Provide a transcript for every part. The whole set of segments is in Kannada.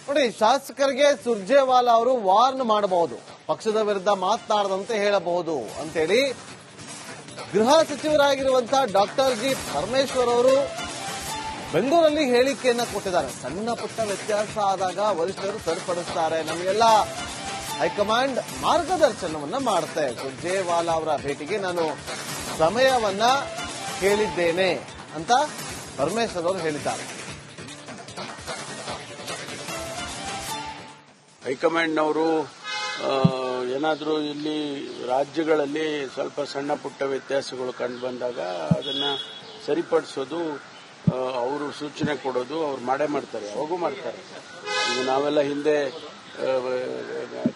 ನೋಡಿ, ಶಾಸಕರಿಗೆ ಸುರ್ಜೇವಾಲಾ ಅವರು ವಾರ್ನ್ ಮಾಡಬಹುದು, ಪಕ್ಷದ ವಿರುದ್ಧ ಮಾತನಾಡದಂತೆ ಹೇಳಬಹುದು ಅಂತೇಳಿ ಗೃಹ ಸಚಿವರಾಗಿರುವಂತಹ ಡಾಕ್ಟರ್ ಜಿ ಪರಮೇಶ್ವರ್ ಅವರು ಬೆಂಗಳೂರಲ್ಲಿ ಹೇಳಿಕೆಯನ್ನ ಕೊಟ್ಟಿದ್ದಾರೆ. ಸಣ್ಣ ಪುಟ್ಟ ವ್ಯತ್ಯಾಸ ಆದಾಗ ವರಿಷ್ಠರು ಸರಿಪಡಿಸ್ತಾರೆ, ನಮಗೆಲ್ಲ ಹೈಕಮಾಂಡ್ ಮಾರ್ಗದರ್ಶನವನ್ನ ಮಾಡುತ್ತೆ. ಸುರ್ಜೇವಾಲಾ ಅವರ ಭೇಟಿಗೆ ನಾನು ಸಮಯವನ್ನ ಕೇಳಿದ್ದೇನೆ ಅಂತ ಪರಮೇಶ್ವರ್ ಅವರು ಹೇಳಿದ್ದಾರೆ. ಹೈಕಮಾಂಡ್ನವರು ಏನಾದರೂ ಇಲ್ಲಿ ರಾಜ್ಯಗಳಲ್ಲಿ ಸ್ವಲ್ಪ ಸಣ್ಣ ಪುಟ್ಟ ವ್ಯತ್ಯಾಸಗಳು ಕಂಡು ಬಂದಾಗ ಅದನ್ನ ಸರಿಪಡಿಸೋದು, ಅವರು ಸೂಚನೆ ಕೊಡೋದು ಅವ್ರು ಮಾಡೇ ಮಾಡ್ತಾರೆ, ಯಾವಾಗೂ ಮಾಡ್ತಾರೆ. ಈಗ ನಾವೆಲ್ಲ ಹಿಂದೆ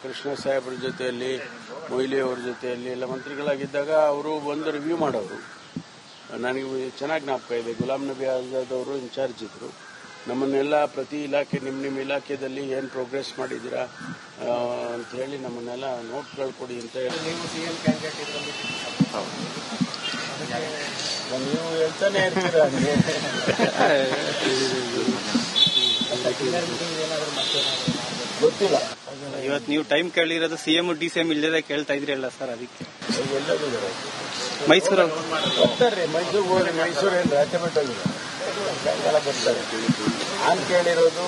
ಕೃಷ್ಣ ಸಾಹೇಬ್ರ ಜೊತೆಯಲ್ಲಿ, ಮೊಯ್ಲಿ ಅವ್ರ ಜೊತೆಯಲ್ಲಿ ಎಲ್ಲ ಮಂತ್ರಿಗಳಾಗಿದ್ದಾಗ ಅವರು ಬಂದು ರಿವ್ಯೂ ಮಾಡೋರು. ನನಗೆ ಚೆನ್ನಾಗಿ ಜ್ಞಾಪಕ ಇದೆ, ಗುಲಾಂ ನಬಿ ಆಜಾದ್ ಅವರು ಇನ್ಚಾರ್ಜ್ ಇದ್ರು. ನಮ್ಮನ್ನೆಲ್ಲ ಪ್ರತಿ ಇಲಾಖೆ ನಿಮ್ಮ ಇಲಾಖೆಯಲ್ಲಿ ಏನು ಪ್ರೋಗ್ರೆಸ್ ಮಾಡಿದ್ದೀರಾ ಅಂತ ಹೇಳಿ ನಮ್ಮನ್ನೆಲ್ಲ ನೋಟ್ಗಳು ಕೊಡಿ ಅಂತ ಹೇಳಿ ನೀವು ಹೇಳ್ತಾನೆ ಇರ್ತೀರಾ. ಗೊತ್ತಿಲ್ಲ, ಇವತ್ತು ನೀವು ಟೈಮ್ ಕೇಳಿರೋದು ಸಿಎಂ ಡಿಸಿಎಂ ಇಲ್ಲದೆ ಕೇಳ್ತಾ ಇದ್ರಲ್ಲ ಸರ್, ಅದಕ್ಕೆ ಮೈಸೂರು ಬರ್ತಾರೆ. ಮೈಸೂರಿಗೆ ಹೋಗಿ ಮೈಸೂರೇನು ರಾಜ್ಯ ಮಟ್ಟದಲ್ಲಿ ಸಾಯಂಕಾಲ ಬರ್ತಾರೆ. ನಾನು ಕೇಳಿರೋದು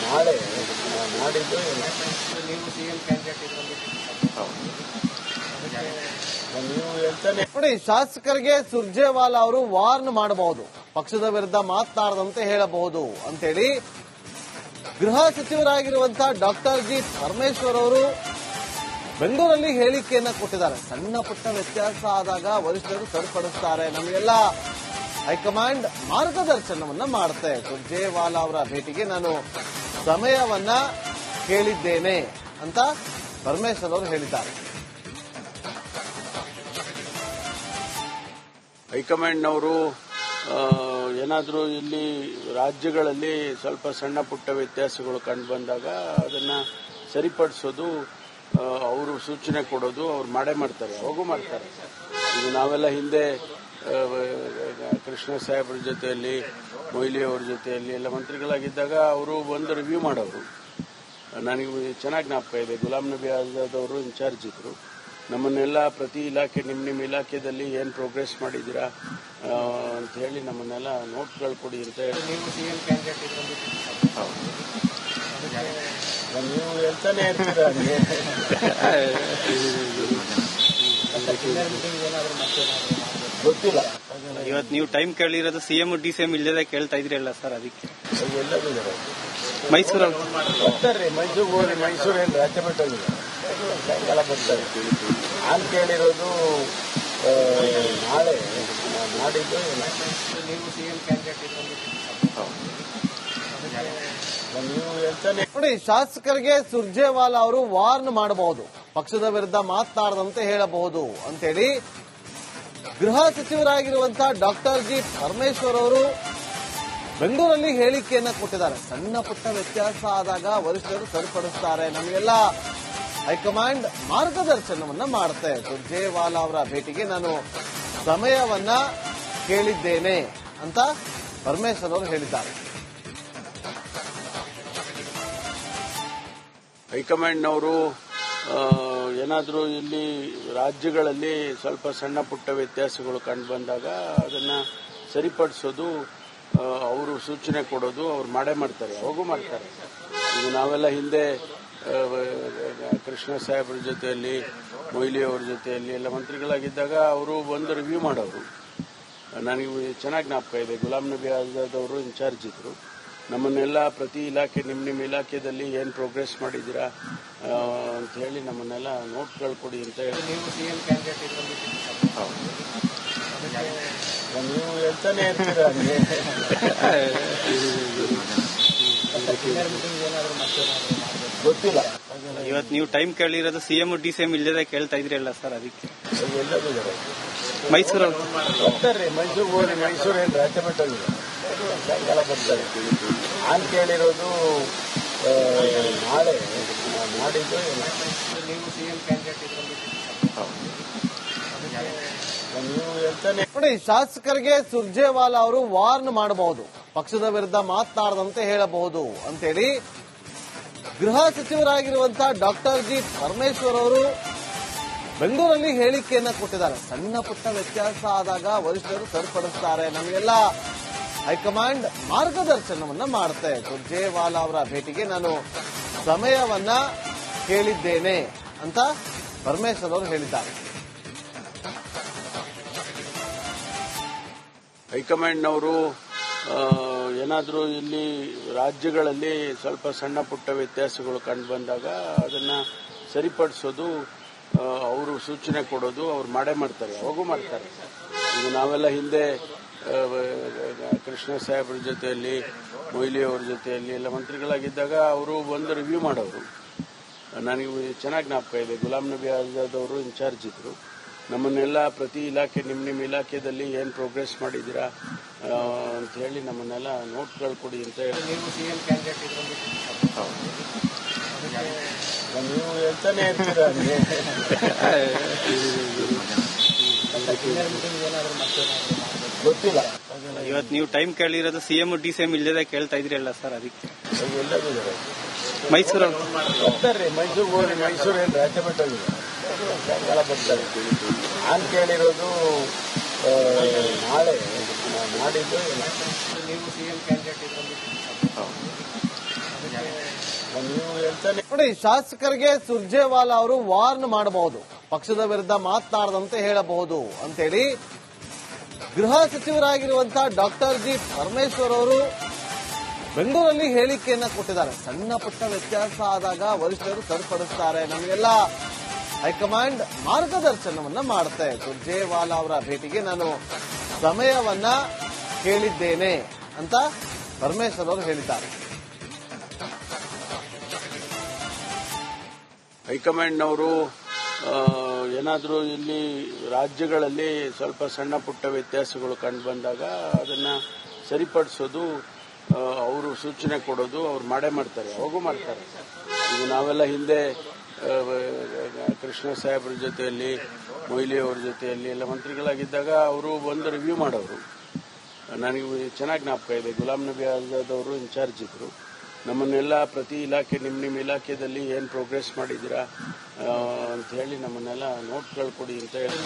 ನಾಳೆ ನಾಡಿದ್ದು ನೀವು ಹೇಳ್ತಾನೆ. ನೋಡಿ, ಶಾಸಕರಿಗೆ ಸುರ್ಜೇವಾಲಾ ಅವರು ವಾರ್ನ್ ಮಾಡಬಹುದು, ಪಕ್ಷದ ವಿರುದ್ಧ ಮಾತನಾಡದಂತೆ ಹೇಳಬಹುದು ಅಂತೇಳಿ ಗೃಹ ಸಚಿವರಾಗಿರುವಂತಹ ಡಾಕ್ಟರ್ ಜಿ ಪರಮೇಶ್ವರ್ ಅವರು ಬೆಂಗಳೂರಲ್ಲಿ ಹೇಳಿಕೆಯನ್ನ ಕೊಟ್ಟಿದ್ದಾರೆ. ಸಣ್ಣ ಪುಟ್ಟ ವ್ಯತ್ಯಾಸ ಆದಾಗ ವರಿಷ್ಠರು ಸರಿಪಡಿಸ್ತಾರೆ, ನಮಗೆಲ್ಲ ಹೈಕಮಾಂಡ್ ಮಾರ್ಗದರ್ಶನವನ್ನ ಮಾಡುತ್ತೆ. ಸುರ್ಜೇವಾಲಾ ಅವರ ಭೇಟಿಗೆ ನಾನು ಸಮಯವನ್ನ ಕೇಳಿದ್ದೇನೆ ಅಂತ ಪರಮೇಶ್ವರ್ ಅವರು ಹೇಳಿದ್ದಾರೆ. ಹೈಕಮಾಂಡ್ನವರು ಏನಾದರೂ ಇಲ್ಲಿ ರಾಜ್ಯಗಳಲ್ಲಿ ಸ್ವಲ್ಪ ಸಣ್ಣ ಪುಟ್ಟ ವ್ಯತ್ಯಾಸಗಳು ಕಂಡು ಬಂದಾಗ ಅದನ್ನ ಸರಿಪಡಿಸೋದು, ಅವರು ಸೂಚನೆ ಕೊಡೋದು ಅವ್ರು ಮಾಡೇ ಮಾಡ್ತಾರೆ, ಯಾವಾಗೂ ಮಾಡ್ತಾರೆ. ಈಗ ನಾವೆಲ್ಲ ಹಿಂದೆ ಕೃಷ್ಣ ಸಾಹೇಬ್ರ ಜೊತೆಯಲ್ಲಿ, ಮೊಯ್ಲಿ ಅವ್ರ ಜೊತೆಯಲ್ಲಿ ಎಲ್ಲ ಮಂತ್ರಿಗಳಾಗಿದ್ದಾಗ ಅವರು ಬಂದು ರಿವ್ಯೂ ಮಾಡೋರು. ನನಗೆ ಚೆನ್ನಾಗಿ ಜ್ಞಾಪಕ ಇದೆ, ಗುಲಾಂ ನಬಿ ಆಜಾದ್ ಅವರು ಇನ್ಚಾರ್ಜ್ ಇದ್ರು. ನಮ್ಮನ್ನೆಲ್ಲ ಪ್ರತಿ ಇಲಾಖೆ ನಿಮ್ಮ ಇಲಾಖೆಯಲ್ಲಿ ಏನು ಪ್ರೋಗ್ರೆಸ್ ಮಾಡಿದ್ದೀರಾ ಅಂತ ಹೇಳಿ ನಮ್ಮನ್ನೆಲ್ಲ ನೋಟ್ಗಳು ಕೊಡಿ ಅಂತ ಹೇಳಿ ನೀವು ಹೇಳ್ತಾನೆ ಇರ್ತೀರಾ. ಗೊತ್ತಿಲ್ಲ, ಇವತ್ತು ನೀವು ಟೈಮ್ ಕೇಳಿರೋದು ಸಿಎಂ ಡಿಸಿಎಂ ಇಲ್ಲದೆ ಕೇಳ್ತಾ ಇದ್ರಲ್ಲ ಸರ್, ಅದಕ್ಕೆ ಮೈಸೂರು ಬರ್ತಾರೆ. ಮೈಸೂರಿಗೆ ಹೋಗಿ ಮೈಸೂರೇನು ರಾಜ್ಯ ಮಟ್ಟದಲ್ಲಿ ಸಾಯಂಕಾಲ ಬರ್ತಾರೆ. ನಾನು ಕೇಳಿರೋದು ನಾಳೆ ನಾಡಿದ್ದು ನೀವು ಹೇಳ್ತಾನೆ. ನೋಡಿ, ಶಾಸಕರಿಗೆ ಸುರ್ಜೇವಾಲಾ ಅವರು ವಾರ್ನ್ ಮಾಡಬಹುದು, ಪಕ್ಷದ ವಿರುದ್ಧ ಮಾತನಾಡದಂತೆ ಹೇಳಬಹುದು ಅಂತೇಳಿ ಗೃಹ ಸಚಿವರಾಗಿರುವಂತಹ ಡಾಕ್ಟರ್ ಜಿ ಪರಮೇಶ್ವರ್ ಅವರು ಬೆಂಗಳೂರಲ್ಲಿ ಹೇಳಿಕೆಯನ್ನ ಕೊಟ್ಟಿದ್ದಾರೆ. ಸಣ್ಣ ಪುಟ್ಟ ವ್ಯತ್ಯಾಸ ಆದಾಗ ವರಿಷ್ಠರು ಸರಿಪಡಿಸ್ತಾರೆ, ನಮಗೆಲ್ಲ ಹೈಕಮಾಂಡ್ ಮಾರ್ಗದರ್ಶನವನ್ನ ಮಾಡುತ್ತೆ. ಸುರ್ಜೇವಾಲಾ ಅವರ ಭೇಟಿಗೆ ನಾನು ಸಮಯವನ್ನ ಕೇಳಿದ್ದೇನೆ ಅಂತ ಪರಮೇಶ್ವರ್ ಅವರು ಹೇಳಿದ್ದಾರೆ. ಹೈಕಮಾಂಡ್ನವರು ಏನಾದರೂ ಇಲ್ಲಿ ರಾಜ್ಯಗಳಲ್ಲಿ ಸ್ವಲ್ಪ ಸಣ್ಣ ಪುಟ್ಟ ವ್ಯತ್ಯಾಸಗಳು ಕಂಡು ಬಂದಾಗ ಅದನ್ನ ಸರಿಪಡಿಸೋದು, ಅವರು ಸೂಚನೆ ಕೊಡೋದು ಅವ್ರು ಮಾಡೇ ಮಾಡ್ತಾರೆ, ಯಾವಾಗೂ ಮಾಡ್ತಾರೆ. ಈಗ ನಾವೆಲ್ಲ ಹಿಂದೆ ಕೃಷ್ಣ ಸಾಹೇಬ್ರ ಜೊತೆಯಲ್ಲಿ, ಮೊಯ್ಲಿ ಅವ್ರ ಜೊತೆಯಲ್ಲಿ ಎಲ್ಲ ಮಂತ್ರಿಗಳಾಗಿದ್ದಾಗ ಅವರು ಬಂದು ರಿವ್ಯೂ ಮಾಡೋರು. ನನಗೆ ಚೆನ್ನಾಗಿ ಜ್ಞಾಪಕ ಇದೆ, ಗುಲಾಂ ನಬಿ ಆಜಾದ್ ಅವರು ಇನ್ಚಾರ್ಜ್ ಇದ್ರು. ನಮ್ಮನ್ನೆಲ್ಲ ಪ್ರತಿ ಇಲಾಖೆ ನಿಮ್ಮ ಇಲಾಖೆಯಲ್ಲಿ ಏನು ಪ್ರೋಗ್ರೆಸ್ ಮಾಡಿದ್ದೀರಾ ಅಂತ ಹೇಳಿ ನಮ್ಮನ್ನೆಲ್ಲ ನೋಟ್ಗಳು ಕೊಡಿ ಅಂತ ಹೇಳಿ ನೀವು ಹೇಳ್ತಾನೆ ಇರ್ತೀರಾ. ಗೊತ್ತಿಲ್ಲ, ಇವತ್ತು ನೀವು ಟೈಮ್ ಕೇಳಿರೋದು ಸಿಎಂ ಡಿಸಿಎಂ ಇಲ್ಲದೆ ಕೇಳ್ತಾ ಇದ್ರಲ್ಲ ಸರ್, ಅದಕ್ಕೆ ಮೈಸೂರು ಬರ್ತಾರೆ. ಮೈಸೂರಿಗೆ ಹೋಗಿ ಮೈಸೂರೇನು ರಾಜ್ಯ ಮಟ್ಟದಲ್ಲಿ ಸಾಯಂಕಾಲ ಬರ್ತಾರೆ. ನಾನು ಕೇಳಿರೋದು ನಾಳೆ ನಾಡಿದ್ದು ನೀವು ಹೇಳ್ತಾನೆ. ನೋಡಿ, ಶಾಸಕರಿಗೆ ಸುರ್ಜೇವಾಲಾ ಅವರು ವಾರ್ನ್ ಮಾಡಬಹುದು, ಪಕ್ಷದ ವಿರುದ್ಧ ಮಾತನಾಡದಂತೆ ಹೇಳಬಹುದು ಅಂತೇಳಿ ಗೃಹ ಸಚಿವರಾಗಿರುವಂತಹ ಡಾಕ್ಟರ್ ಜಿ ಪರಮೇಶ್ವರ್ ಅವರು ಬೆಂಗಳೂರಲ್ಲಿ ಹೇಳಿಕೆಯನ್ನ ಕೊಟ್ಟಿದ್ದಾರೆ. ಸಣ್ಣ ಪುಟ್ಟ ವ್ಯತ್ಯಾಸ ಆದಾಗ ವರಿಷ್ಠರು ಸರಿಪಡಿಸ್ತಾರೆ, ನಮಗೆಲ್ಲ ಹೈಕಮಾಂಡ್ ಮಾರ್ಗದರ್ಶನವನ್ನ ಮಾಡುತ್ತೆ. ಸುರ್ಜೇವಾಲಾ ಅವರ ಭೇಟಿಗೆ ನಾನು ಸಮಯವನ್ನ ಕೇಳಿದ್ದೇನೆ ಅಂತ ಪರಮೇಶ್ವರ್ ಅವರು ಹೇಳಿದ್ದಾರೆ. ಹೈಕಮಾಂಡ್ನವರು ಏನಾದರೂ ಇಲ್ಲಿ ರಾಜ್ಯಗಳಲ್ಲಿ ಸ್ವಲ್ಪ ಸಣ್ಣ ಪುಟ್ಟ ವ್ಯತ್ಯಾಸಗಳು ಕಂಡು ಬಂದಾಗ ಅದನ್ನ ಸರಿಪಡಿಸೋದು, ಅವರು ಸೂಚನೆ ಕೊಡೋದು ಅವ್ರು ಮಾಡೇ ಮಾಡ್ತಾರೆ, ಯಾವಾಗೂ ಮಾಡ್ತಾರೆ. ಈಗ ನಾವೆಲ್ಲ ಹಿಂದೆ ಕೃಷ್ಣ ಸಾಹೇಬ್ರ ಜೊತೆಯಲ್ಲಿ, ಮೊಯ್ಲಿ ಅವ್ರ ಜೊತೆಯಲ್ಲಿ ಎಲ್ಲ ಮಂತ್ರಿಗಳಾಗಿದ್ದಾಗ ಅವರು ಬಂದು ರಿವ್ಯೂ ಮಾಡೋರು. ನನಗೆ ಚೆನ್ನಾಗಿ ಜ್ಞಾಪಕ ಇದೆ. ಗುಲಾಂ ನಬಿ ಆಜಾದ್ ಅವರು ಇನ್ಚಾರ್ಜ್ ಇದ್ರು. ನಮ್ಮನ್ನೆಲ್ಲ ಪ್ರತಿ ಇಲಾಖೆ ನಿಮ್ಮ ಇಲಾಖೆಯಲ್ಲಿ ಏನು ಪ್ರೋಗ್ರೆಸ್ ಮಾಡಿದ್ದೀರಾ ಅಂತ ಹೇಳಿ ನಮ್ಮನ್ನೆಲ್ಲ ನೋಟ್ಗಳು ಕೊಡಿ ಅಂತ ಹೇಳಿ ನೀವು ಹೇಳ್ತಾನೆ ಇರ್ತೀರ. ಗೊತ್ತಿಲ್ಲ. ಇವತ್ತು ನೀವು ಟೈಮ್ ಕೇಳಿರೋದು ಸಿಎಂ ಡಿಸಿಎಂ ಇಲ್ಲದೆ ಕೇಳ್ತಾ ಇದ್ರಲ್ಲ ಸರ್, ಅದಕ್ಕೆ ಎಲ್ಲದಿದ್ದಾರೆ ಮೈಸೂರು ಬರ್ತಾರೆ. ಮೈಸೂರಿಗೆ ಹೋಗಿ ಮೈಸೂರು ಏನು ರಾಜ್ಯ ಮಟ್ಟವಿದೆ, ಸಾಯಂಕಾಲ ಬರ್ತಾರೆ. ನಾನು ಕೇಳಿರೋದು ನಾಳೆ ಮಾಡಿದ್ದು ನೀವು ಸಿಎಂ ಕ್ಯಾಂಡಿಡೇಟ್ ನೀವು ಹೇಳ್ತಾನೆ. ನೋಡಿ, ಶಾಸಕರಿಗೆ ಸುರ್ಜೇವಾಲಾ ಅವರು ವಾರ್ನ್ ಮಾಡಬಹುದು, ಪಕ್ಷದ ವಿರುದ್ಧ ಮಾತನಾಡದಂತೆ ಹೇಳಬಹುದು ಅಂತೇಳಿ ಗೃಹ ಸಚಿವರಾಗಿರುವಂತಹ ಡಾಕ್ಟರ್ ಜಿ ಪರಮೇಶ್ವರ್ ಅವರು ಬೆಂಗಳೂರಲ್ಲಿ ಹೇಳಿಕೆಯನ್ನ ಕೊಟ್ಟಿದ್ದಾರೆ. ಸಣ್ಣ ಪುಟ್ಟ ವ್ಯತ್ಯಾಸ ಆದಾಗ ವರಿಷ್ಠರು ಸರಿಪಡಿಸ್ತಾರೆ, ನಮಗೆಲ್ಲ ಹೈಕಮಾಂಡ್ ಮಾರ್ಗದರ್ಶನವನ್ನ ಮಾಡುತ್ತೆ. ಸುರ್ಜೇವಾಲಾ ಅವರ ಭೇಟಿಗೆ ನಾನು ಸಮಯವನ್ನ ಕೇಳಿದ್ದೇನೆ ಅಂತ ಪರಮೇಶ್ವರ್ ಅವರು ಹೇಳಿದ್ದಾರೆ. ಹೈಕಮಾಂಡ್ನವರು ಏನಾದರೂ ಇಲ್ಲಿ ರಾಜ್ಯಗಳಲ್ಲಿ ಸ್ವಲ್ಪ ಸಣ್ಣ ಪುಟ್ಟ ವ್ಯತ್ಯಾಸಗಳು ಕಂಡು ಬಂದಾಗ ಅದನ್ನ ಸರಿಪಡಿಸೋದು, ಅವರು ಸೂಚನೆ ಕೊಡೋದು ಅವ್ರು ಮಾಡೇ ಮಾಡ್ತಾರೆ, ಯಾವಾಗೂ ಮಾಡ್ತಾರೆ. ಈಗ ನಾವೆಲ್ಲ ಹಿಂದೆ ಕೃಷ್ಣ ಸಾಹೇಬ್ರ ಜೊತೆಯಲ್ಲಿ, ಮೊಯ್ಲಿ ಅವ್ರ ಜೊತೆಯಲ್ಲಿ ಎಲ್ಲ ಮಂತ್ರಿಗಳಾಗಿದ್ದಾಗ ಅವರು ಬಂದು ರಿವ್ಯೂ ಮಾಡೋರು. ನನಗೆ ಚೆನ್ನಾಗಿ ಜ್ಞಾಪಕ ಇದೆ. ಗುಲಾಂ ನಬಿ ಆಜಾದ್ ಅವರು ಇನ್ಚಾರ್ಜ್ ಇದ್ರು. ನಮ್ಮನ್ನೆಲ್ಲ ಪ್ರತಿ ಇಲಾಖೆ ನಿಮ್ಮ ಇಲಾಖೆಯಲ್ಲಿ ಏನು ಪ್ರೋಗ್ರೆಸ್ ಮಾಡಿದ್ದೀರಾ ಅಂತ ಹೇಳಿ ನಮ್ಮನ್ನೆಲ್ಲ ನೋಟ್ಗಳು ಕೊಡಿ ಅಂತ ಹೇಳಿ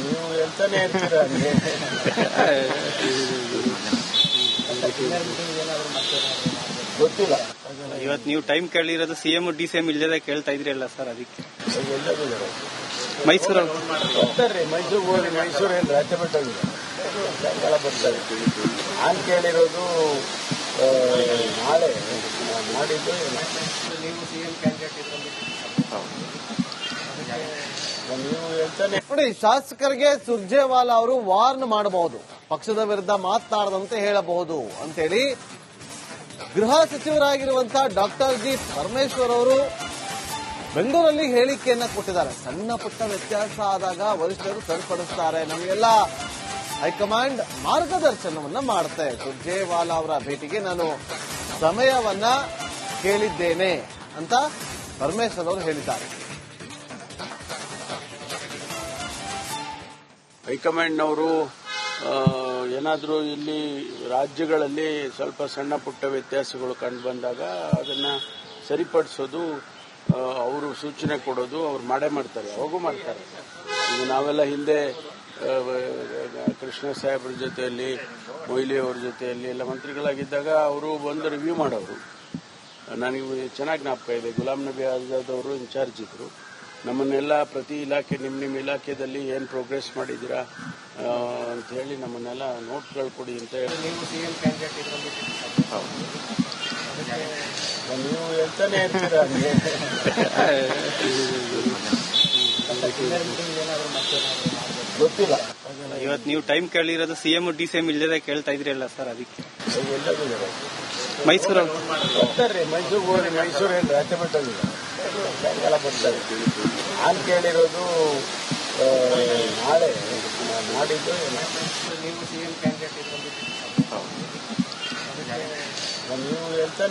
ನೀವು ಹೇಳ್ತಾನೆ ಇರ್ತೀರ. ಗೊತ್ತಿಲ್ಲ. ಇವತ್ತು ನೀವು ಟೈಮ್ ಕೇಳಿರೋದು ಸಿಎಂ ಡಿಸಿಎಂ ಇಲ್ಲದೆ ಕೇಳ್ತಾ ಇದ್ರಲ್ಲ ಸರ್, ಅದಕ್ಕೆ ಎಲ್ಲದಿದ್ದಾರೆ ಮೈಸೂರು ಬರ್ತಾರೆ. ಮೈಸೂರಿಗೆ ಹೋಗಿ ಮೈಸೂರು ಏನು ರಾಜ್ಯ ಮಟ್ಟವಿದೆ, ಸಾಯಂಕಾಲ ಬರ್ತಾರೆ. ನಾನು ಕೇಳಿರೋದು ನಾಳೆ ಮಾಡಿದ್ದು ನೀವು ಸಿಎಂ ಕ್ಯಾಂಡಿಡೇಟ್ ನೀವು ಹೇಳ್ತಾನೆ. ನೋಡಿ, ಶಾಸಕರಿಗೆ ಸುರ್ಜೇವಾಲಾ ಅವರು ವಾರ್ನ್ ಮಾಡಬಹುದು, ಪಕ್ಷದ ವಿರುದ್ಧ ಮಾತನಾಡದಂತೆ ಹೇಳಬಹುದು ಅಂತೇಳಿ ಗೃಹ ಸಚಿವರಾಗಿರುವಂತಹ ಡಾಕ್ಟರ್ ಜಿ ಪರಮೇಶ್ವರ್ ಅವರು ಬೆಂಗಳೂರಲ್ಲಿ ಹೇಳಿಕೆಯನ್ನ ಕೊಟ್ಟಿದ್ದಾರೆ. ಸಣ್ಣ ಪುಟ್ಟ ವ್ಯತ್ಯಾಸ ಆದಾಗ ವರಿಷ್ಠರು ಸರಿಪಡಿಸ್ತಾರೆ, ನಮಗೆಲ್ಲ ಹೈಕಮಾಂಡ್ ಮಾರ್ಗದರ್ಶನವನ್ನ ಮಾಡುತ್ತೆ. ಸುರ್ಜೇವಾಲಾ ಅವರ ಭೇಟಿಗೆ ನಾನು ಸಮಯವನ್ನ ಕೇಳಿದ್ದೇನೆ ಅಂತ ಪರಮೇಶ್ವರ್ ಅವರು ಹೇಳಿದ್ದಾರೆ. ಹೈಕಮಾಂಡ್ನವರು ಏನಾದರೂ ಇಲ್ಲಿ ರಾಜ್ಯಗಳಲ್ಲಿ ಸ್ವಲ್ಪ ಸಣ್ಣ ಪುಟ್ಟ ವ್ಯತ್ಯಾಸಗಳು ಕಂಡು ಬಂದಾಗ ಅದನ್ನ ಸರಿಪಡಿಸೋದು, ಅವರು ಸೂಚನೆ ಕೊಡೋದು ಅವ್ರು ಮಾಡೇ ಮಾಡ್ತಾರೆ, ಯಾವಾಗೂ ಮಾಡ್ತಾರೆ. ಈಗ ನಾವೆಲ್ಲ ಹಿಂದೆ ಕೃಷ್ಣ ಸಾಹೇಬ್ರ ಜೊತೆಯಲ್ಲಿ, ಮೊಯ್ಲಿ ಅವ್ರ ಜೊತೆಯಲ್ಲಿ ಎಲ್ಲ ಮಂತ್ರಿಗಳಾಗಿದ್ದಾಗ ಅವರು ಬಂದು ರಿವ್ಯೂ ಮಾಡೋರು. ನನಗೆ ಚೆನ್ನಾಗಿ ಜ್ಞಾಪಕ ಇದೆ. ಗುಲಾಂ ನಬಿ ಆಜಾದ್ ಅವರು ಇನ್ಚಾರ್ಜ್ ಇದ್ರು. ನಮ್ಮನ್ನೆಲ್ಲ ಪ್ರತಿ ಇಲಾಖೆ ನಿಮ್ಮ ಇಲಾಖೆಯಲ್ಲಿ ಏನು ಪ್ರೋಗ್ರೆಸ್ ಮಾಡಿದ್ದೀರಾ ಅಂತ ಹೇಳಿ ನಮ್ಮನ್ನೆಲ್ಲ ನೋಟ್ಗಳು ಕೊಡಿ ಅಂತ ಹೇಳಿ ನೀವು ಸಿಎಂ ಕ್ಯಾಂಡಿಡೇಟ್ ನೀವು ಹೇಳ್ತಾನೆ ಇರ್ತೀರ. ಗೊತ್ತಿಲ್ಲ. ಇವತ್ತು ನೀವು ಟೈಮ್ ಕೇಳಿರೋದು ಸಿಎಂ ಡಿಸಿಎಂ ಇಲ್ಲದೆ ಕೇಳ್ತಾ ಇದ್ರಲ್ಲ ಸರ್, ಅದಕ್ಕೆ ಎಲ್ಲದಿದ್ದಾರೆ ಮೈಸೂರು ಬರ್ತಾರೆ. ಮೈಸೂರಿಗೆ ಹೋಗಿ ಮೈಸೂರು ಏನು ರಾಜ್ಯ ಮಟ್ಟವಿದೆ, ಸಾಯಂಕಾಲ ಬರ್ತಾರೆ. ನಾನು ಕೇಳಿರೋದು ನಾಳೆ ಮಾಡಿದ್ದು ನೀವು ಸಿಎಂ ಕ್ಯಾಂಡಿಡೇಟ್ ನೀವು ಹೇಳ್ತಾನೆ.